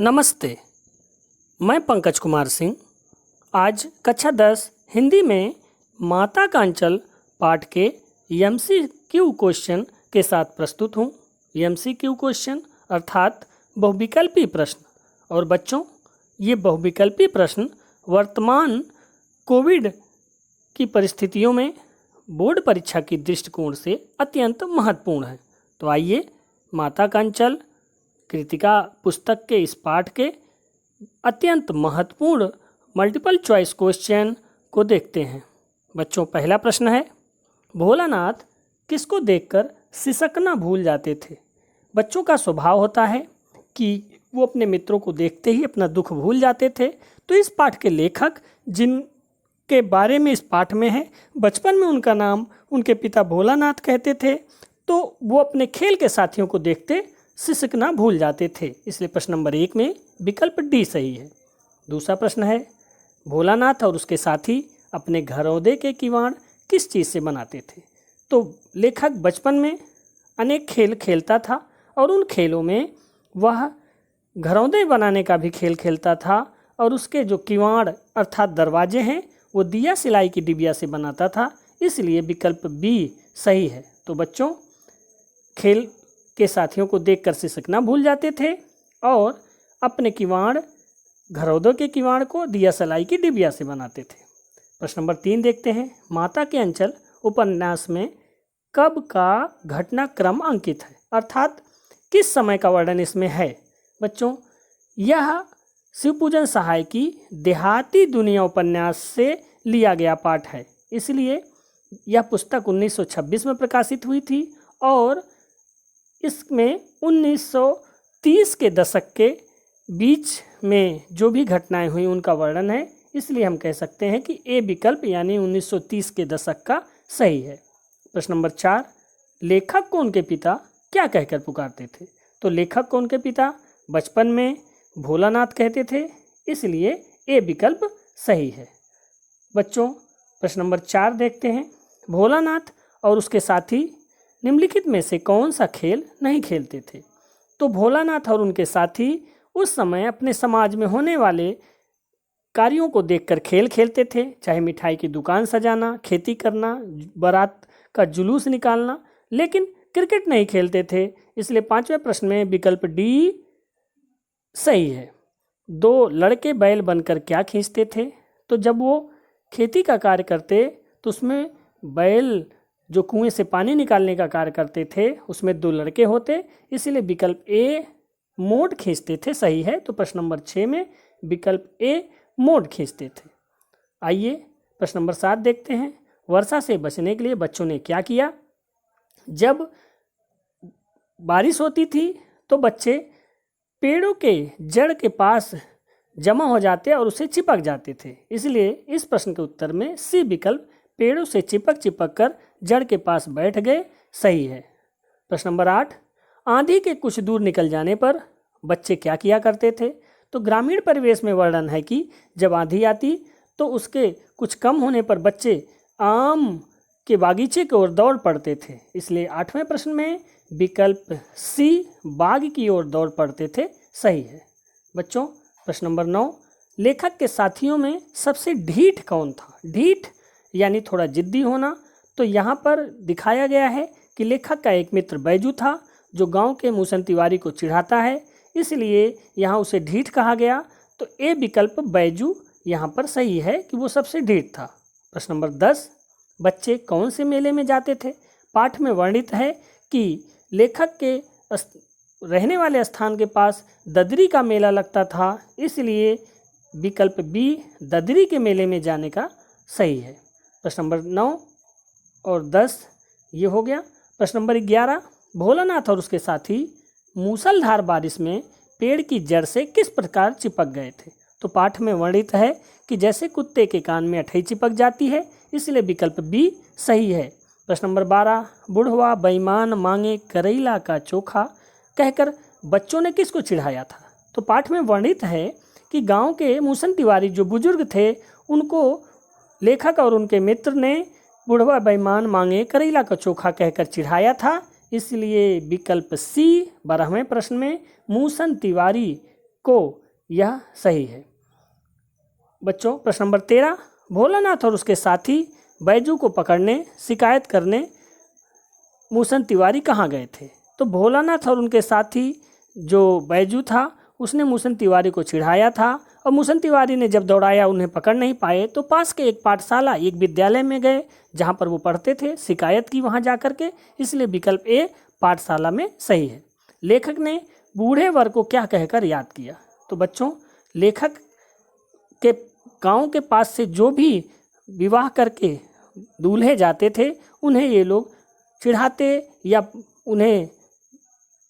नमस्ते, मैं पंकज कुमार सिंह आज कक्षा 10 हिंदी में माता का अंचल पाठ के एमसीक्यू क्वेश्चन के साथ प्रस्तुत हूँ। एमसीक्यू क्वेश्चन अर्थात बहुविकल्पी प्रश्न। और बच्चों, ये बहुविकल्पी प्रश्न वर्तमान कोविड की परिस्थितियों में बोर्ड परीक्षा की दृष्टिकोण से अत्यंत महत्वपूर्ण है। तो आइए माता का अंचल कृतिका पुस्तक के इस पाठ के अत्यंत महत्वपूर्ण मल्टीपल चॉइस क्वेश्चन को देखते हैं। बच्चों, पहला प्रश्न है, भोलानाथ किसको देखकर सिसकना भूल जाते थे? बच्चों का स्वभाव होता है कि वो अपने मित्रों को देखते ही अपना दुख भूल जाते थे। तो इस पाठ के लेखक जिनके बारे में इस पाठ में है, बचपन में उनका नाम उनके पिता भोलानाथ कहते थे, तो वो अपने खेल के साथियों को देखते सिसकना भूल जाते थे। इसलिए प्रश्न नंबर 1 में विकल्प डी सही है। दूसरा प्रश्न है, भोलानाथ और उसके साथी अपने घरौंदे के किवाड़ किस चीज़ से बनाते थे? तो लेखक बचपन में अनेक खेल खेलता था और उन खेलों में वह घरौंदे बनाने का भी खेल खेलता था और उसके जो किवाड़ अर्थात दरवाजे हैं वो दिया सिलाई की डिबिया से बनाता था। इसलिए विकल्प बी सही है। तो बच्चों, खेल के साथियों को देखकर सिसकना भूल जाते थे और अपने किवाड़ घरौंदों के किवाड़ को दिया सिलाई की डिबिया से बनाते थे। प्रश्न नंबर 3 देखते हैं, माता के अंचल उपन्यास में कब का घटनाक्रम अंकित है? अर्थात किस समय का वर्णन इसमें है? बच्चों, यह शिवपूजन सहाय की देहाती दुनिया उपन्यास से लिया गया पाठ है। इसलिए यह पुस्तक 1926 में प्रकाशित हुई थी और इसमें 1930 के दशक के बीच में जो भी घटनाएं हुई उनका वर्णन है। इसलिए हम कह सकते हैं कि ए विकल्प यानी 1930 के दशक का सही है। प्रश्न नंबर 4, लेखक को उनके पिता क्या कहकर पुकारते थे? तो लेखक को उनके पिता बचपन में भोलानाथ कहते थे, इसलिए ए विकल्प सही है। बच्चों, प्रश्न नंबर 4 देखते हैं, भोलानाथ और उसके साथी निम्नलिखित में से कौन सा खेल नहीं खेलते थे? तो भोलानाथ और उनके साथी उस समय अपने समाज में होने वाले कार्यों को देखकर खेल खेलते थे, चाहे मिठाई की दुकान सजाना, खेती करना, बारात का जुलूस निकालना, लेकिन क्रिकेट नहीं खेलते थे। इसलिए 5वें प्रश्न में विकल्प डी सही है। 2 लड़के बैल बनकर क्या खींचते थे? तो जब वो खेती का कार्य करते तो उसमें बैल जो कुएं से पानी निकालने का कार्य करते थे उसमें 2 लड़के होते, इसलिए विकल्प ए मोड़ खींचते थे सही है। तो प्रश्न नंबर 6 में विकल्प ए मोड़ खींचते थे। आइए प्रश्न नंबर 7 देखते हैं, वर्षा से बचने के लिए बच्चों ने क्या किया? जब बारिश होती थी तो बच्चे पेड़ों के जड़ के पास जमा हो जाते और उसे चिपक जाते थे। इसलिए इस प्रश्न के उत्तर में सी विकल्प पेड़ों से चिपक कर जड़ के पास बैठ गए सही है। प्रश्न नंबर 8, आंधी के कुछ दूर निकल जाने पर बच्चे क्या किया करते थे? तो ग्रामीण परिवेश में वर्णन है कि जब आंधी आती तो उसके कुछ कम होने पर बच्चे आम के बागीचे की ओर दौड़ पड़ते थे। इसलिए 8वें प्रश्न में विकल्प सी बाग की ओर दौड़ पड़ते थे सही है। बच्चों, प्रश्न नंबर 9, लेखक के साथियों में सबसे ढीठ कौन था? ढीठ यानी थोड़ा जिद्दी होना। तो यहाँ पर दिखाया गया है कि लेखक का एक मित्र बैजू था जो गांव के मूसन तिवारी को चिढ़ाता है, इसलिए यहाँ उसे ढीठ कहा गया। तो ए विकल्प बैजू यहाँ पर सही है कि वो सबसे ढीठ था। प्रश्न नंबर 10, बच्चे कौन से मेले में जाते थे? पाठ में वर्णित है कि लेखक के रहने वाले स्थान के पास ददरी का मेला लगता था, इसलिए विकल्प बी ददरी के मेले में जाने का सही है। प्रश्न नंबर 9 और 10 ये हो गया। प्रश्न नंबर 11, भोलानाथ और उसके साथी मूसलधार बारिश में पेड़ की जड़ से किस प्रकार चिपक गए थे? तो पाठ में वर्णित है कि जैसे कुत्ते के कान में अठई चिपक जाती है, इसलिए विकल्प बी सही है। प्रश्न नंबर 12, बुढ़वा बेईमान मांगे करेला का चोखा कहकर बच्चों ने किसको चिढ़ाया था? तो पाठ में वर्णित है कि गांव के मूसन तिवारी जो बुजुर्ग थे उनको लेखक और उनके मित्र ने बुढ़वा बेईमान मांगे करेला का चोखा कहकर चिढ़ाया था। इसलिए विकल्प सी 12वें प्रश्न में मूसन तिवारी को, यह सही है। बच्चों प्रश्न नंबर 13, भोलानाथ और उसके साथी बैजू को पकड़ने शिकायत करने मूसन तिवारी कहाँ गए थे? तो भोलानाथ और उनके साथी जो बैजू था उसने मूसन तिवारी को चिढ़ाया था और मूसन तिवारी ने जब दौड़ाया उन्हें पकड़ नहीं पाए तो पास के एक पाठशाला, एक विद्यालय में गए जहाँ पर वो पढ़ते थे, शिकायत की वहाँ जा कर के, इसलिए विकल्प ए पाठशाला में सही है। लेखक ने बूढ़े वर को क्या कहकर याद किया? तो बच्चों लेखक के गांव के पास से जो भी विवाह करके दूल्हे जाते थे उन्हें ये लोग चिढ़ाते या उन्हें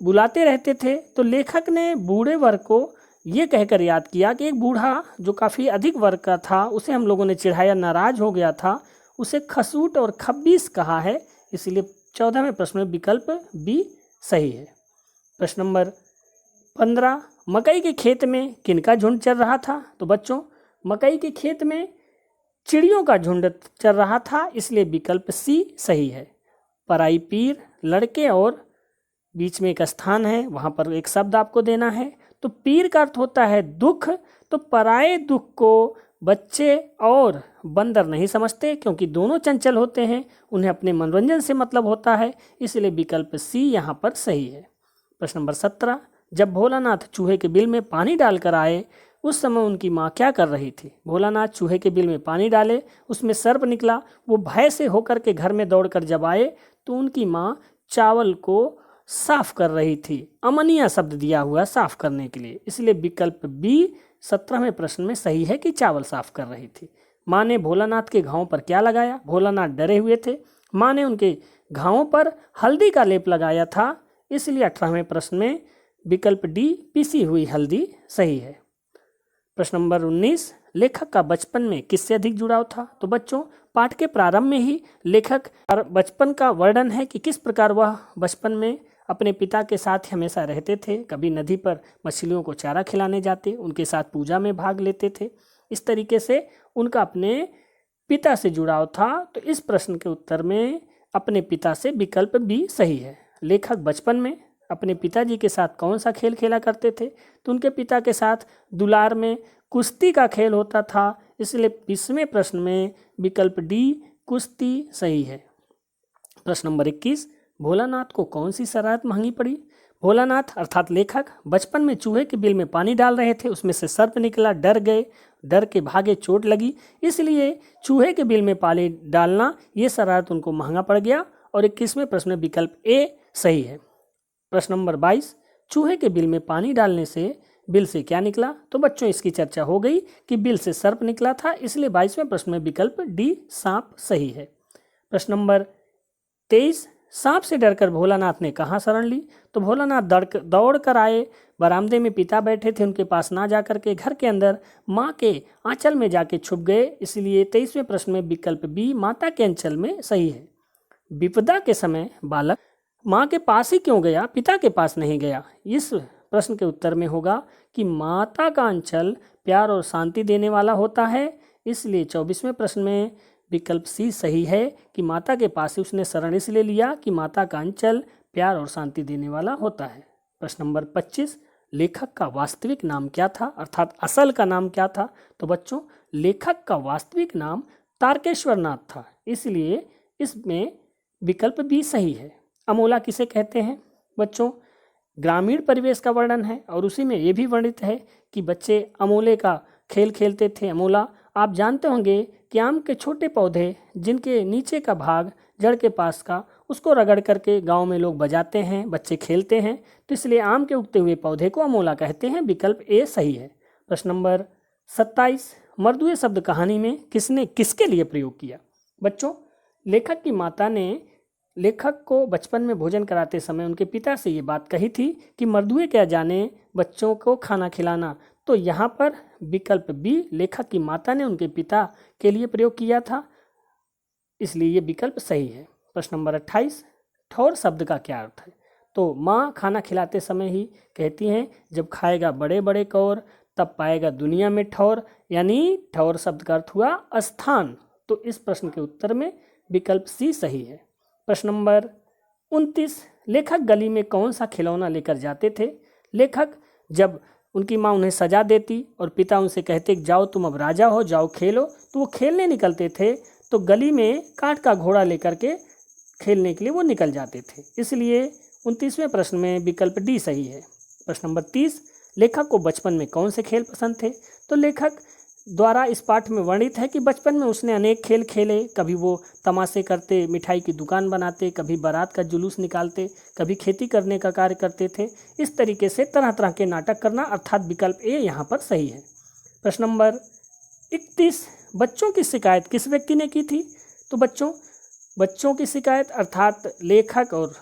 बुलाते रहते थे। तो लेखक ने बूढ़े वर्ग को ये कहकर याद किया कि एक बूढ़ा जो काफ़ी अधिक वर्ग का था उसे हम लोगों ने चिढ़ाया, नाराज हो गया था, उसे खसूट और खब्बीस कहा है, इसलिए 14वें प्रश्न में विकल्प बी सही है। प्रश्न नंबर 15, मकई के खेत में किनका झुंड चल रहा था? तो बच्चों मकई के खेत में चिड़ियों का झुंड चल रहा था, इसलिए विकल्प सी सही है। पराई पीर, लड़के और बीच में एक स्थान है, वहाँ पर एक शब्द आपको देना है। तो पीर का अर्थ होता है दुख, तो पराए दुख को बच्चे और बंदर नहीं समझते क्योंकि दोनों चंचल होते हैं, उन्हें अपने मनोरंजन से मतलब होता है, इसलिए विकल्प सी यहाँ पर सही है। प्रश्न नंबर 17, जब भोलानाथ चूहे के बिल में पानी डालकर आए उस समय उनकी माँ क्या कर रही थी? भोलानाथ चूहे के बिल में पानी डाले, उसमें सर्प निकला, वो भय से होकर के घर में दौड़कर जब आए तो उनकी माँ चावल को साफ कर रही थी। अमनिया शब्द दिया हुआ साफ करने के लिए, इसलिए विकल्प बी 17वें प्रश्न में सही है कि चावल साफ कर रही थी। माँ ने भोलानाथ के घावों पर क्या लगाया? भोलानाथ डरे हुए थे, माँ ने उनके घावों पर हल्दी का लेप लगाया था, इसलिए 18वें प्रश्न में विकल्प डी पिसी हुई हल्दी सही है। प्रश्न नंबर 19, लेखक का बचपन में किससे अधिक जुड़ाव था? तो बच्चों पाठ के प्रारंभ में ही लेखक बचपन का वर्णन है कि किस प्रकार वह बचपन में अपने पिता के साथ हमेशा रहते थे, कभी नदी पर मछलियों को चारा खिलाने जाते, उनके साथ पूजा में भाग लेते थे, इस तरीके से उनका अपने पिता से जुड़ाव था। तो इस प्रश्न के उत्तर में अपने पिता से विकल्प बी सही है। लेखक बचपन में अपने पिताजी के साथ कौन सा खेल खेला करते थे? तो उनके पिता के साथ दुलार में कुश्ती का खेल होता था, इसलिए 20वें प्रश्न में विकल्प डी कुश्ती सही है। प्रश्न नंबर 21, भोलानाथ को कौन सी शरारत महंगी पड़ी? भोलानाथ अर्थात लेखक बचपन में चूहे के बिल में पानी डाल रहे थे, उसमें से सर्प निकला, डर गए, डर के भागे, चोट लगी, इसलिए चूहे के बिल में पानी डालना ये शरारत उनको महंगा पड़ गया और 21वें प्रश्न में विकल्प ए सही है। प्रश्न नंबर 22, चूहे के बिल में पानी डालने से बिल से क्या निकला? तो बच्चों इसकी चर्चा हो गई कि बिल से सर्प निकला था, इसलिए 22वें प्रश्न में विकल्प डी सांप सही है। प्रश्न नंबर 23, सांप से डरकर भोलानाथ ने कहाँ शरण ली? तो भोलानाथ दौड़ कर आए, बरामदे में पिता बैठे थे, उनके पास ना जाकर के घर के अंदर माँ के आंचल में जाके छुप गए, इसलिए 23वें प्रश्न में विकल्प बी माता के आंचल में सही है। विपदा के समय बालक माँ के पास ही क्यों गया, पिता के पास नहीं गया? इस प्रश्न के उत्तर में होगा कि माता का आंचल प्यार और शांति देने वाला होता है, इसलिए 24वें प्रश्न में विकल्प सी सही है कि माता के पास ही उसने शरण इसलिए लिया कि माता का अंचल प्यार और शांति देने वाला होता है। प्रश्न नंबर 25, लेखक का वास्तविक नाम क्या था, अर्थात असल का नाम क्या था? तो बच्चों लेखक का वास्तविक नाम तारकेश्वर नाथ था, इसलिए इसमें विकल्प भी सही है। अमोला किसे कहते हैं? बच्चों ग्रामीण परिवेश का वर्णन है और उसी में ये भी वर्णित है कि बच्चे अमोले का खेल खेलते थे। अमोला आप जानते होंगे कि आम के छोटे पौधे जिनके नीचे का भाग जड़ के पास का, उसको रगड़ करके गांव में लोग बजाते हैं, बच्चे खेलते हैं, तो इसलिए आम के उगते हुए पौधे को अमोला कहते हैं, विकल्प ए सही है। प्रश्न नंबर 27, मर्दुए शब्द कहानी में किसने किसके लिए प्रयोग किया? बच्चों लेखक की माता ने लेखक को बचपन में भोजन कराते समय उनके पिता से ये बात कही थी कि मर्दुए क्या जाने बच्चों को खाना खिलाना, तो यहाँ पर विकल्प बी लेखक की माता ने उनके पिता के लिए प्रयोग किया था, इसलिए ये विकल्प सही है। प्रश्न नंबर 28, ठौर शब्द का क्या अर्थ है? तो माँ खाना खिलाते समय ही कहती हैं जब खाएगा बड़े बड़े कौर तब पाएगा दुनिया में ठौर, यानी ठौर शब्द का अर्थ हुआ स्थान, तो इस प्रश्न के उत्तर में विकल्प सी सही है। प्रश्न नंबर 29, लेखक गली में कौन सा खिलौना लेकर जाते थे? लेखक जब उनकी माँ उन्हें सजा देती और पिता उनसे कहते कि जाओ तुम अब राजा हो, जाओ खेलो। तो वो खेलने निकलते थे तो गली में काठ का घोड़ा लेकर के खेलने के लिए वो निकल जाते थे। इसलिए 29वें प्रश्न में विकल्प डी सही है। प्रश्न नंबर 30, लेखक को बचपन में कौन से खेल पसंद थे? तो लेखक द्वारा इस पाठ में वर्णित है कि बचपन में उसने अनेक खेल खेले। कभी वो तमाशे करते, मिठाई की दुकान बनाते, कभी बारात का जुलूस निकालते, कभी खेती करने का कार्य करते थे। इस तरीके से तरह तरह के नाटक करना, अर्थात विकल्प ए यहाँ पर सही है। प्रश्न नंबर 31, बच्चों की शिकायत किस व्यक्ति ने की थी? तो बच्चों की शिकायत अर्थात लेखक और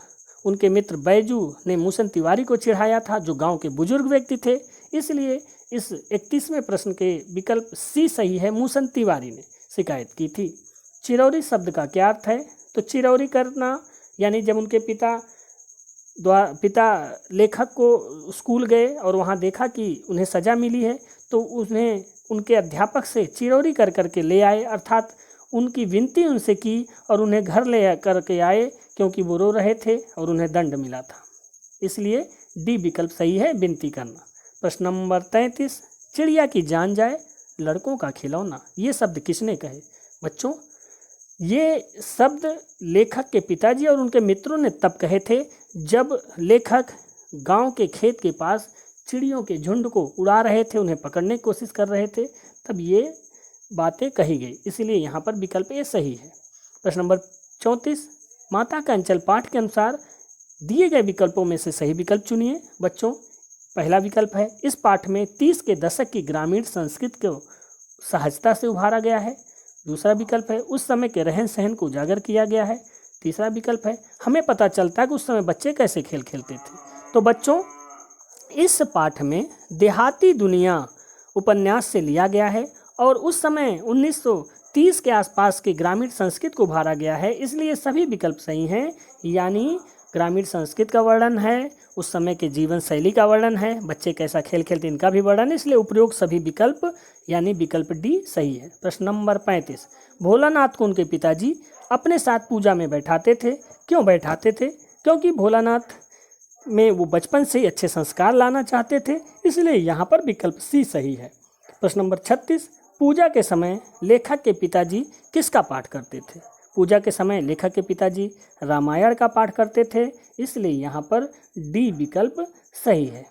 उनके मित्र बैजू ने मूसन तिवारी को चिढ़ाया था, जो गांव के बुजुर्ग व्यक्ति थे। इसलिए इस 31वें प्रश्न के विकल्प सी सही है, मूसन तिवारी ने शिकायत की थी। चिरौरी शब्द का क्या अर्थ है? तो चिरौरी करना यानी जब उनके पिता लेखक को स्कूल गए और वहाँ देखा कि उन्हें सज़ा मिली है, तो उन्हें उनके अध्यापक से चिरौरी कर करके ले आए, अर्थात उनकी विनती उनसे की और उन्हें घर ले करके आए, क्योंकि वो रो रहे थे और उन्हें दंड मिला था। इसलिए डी विकल्प सही है, विनती करना। प्रश्न नंबर 33, चिड़िया की जान जाए लड़कों का खिलौना, ये शब्द किसने कहे? बच्चों, ये शब्द लेखक के पिताजी और उनके मित्रों ने तब कहे थे जब लेखक गांव के खेत के पास चिड़ियों के झुंड को उड़ा रहे थे, उन्हें पकड़ने की कोशिश कर रहे थे, तब ये बातें कही गई। इसलिए यहाँ पर विकल्प ए सही है। प्रश्न नंबर 34, माता का अंचल पाठ के अनुसार दिए गए विकल्पों में से सही विकल्प चुनिए। बच्चों, पहला विकल्प है, इस पाठ में 30 के दशक की ग्रामीण संस्कृति को सहजता से उभारा गया है। दूसरा विकल्प है, उस समय के रहन सहन को उजागर किया गया है। तीसरा विकल्प है, हमें पता चलता है कि उस समय बच्चे कैसे खेल खेलते थे। तो बच्चों, इस पाठ में देहाती दुनिया उपन्यास से लिया गया है और उस समय 1930 के आसपास की ग्रामीण संस्कृति को उभारा गया है। इसलिए सभी विकल्प सही हैं, यानी ग्रामीण संस्कृति का वर्णन है, उस समय के जीवन शैली का वर्णन है, बच्चे कैसा खेल खेलते इनका भी वर्णन है। इसलिए उपयुक्त सभी विकल्प यानी विकल्प डी सही है। प्रश्न नंबर 35, भोलानाथ को उनके पिताजी अपने साथ पूजा में बैठाते थे। क्यों बैठाते थे? क्योंकि भोलानाथ में वो बचपन से ही अच्छे संस्कार लाना चाहते थे, इसलिए यहाँ पर विकल्प सी सही है। प्रश्न नंबर 36, पूजा के समय लेखक के पिताजी किसका पाठ करते थे? पूजा के समय लेखक के पिताजी रामायण का पाठ करते थे, इसलिए यहाँ पर डी विकल्प सही है।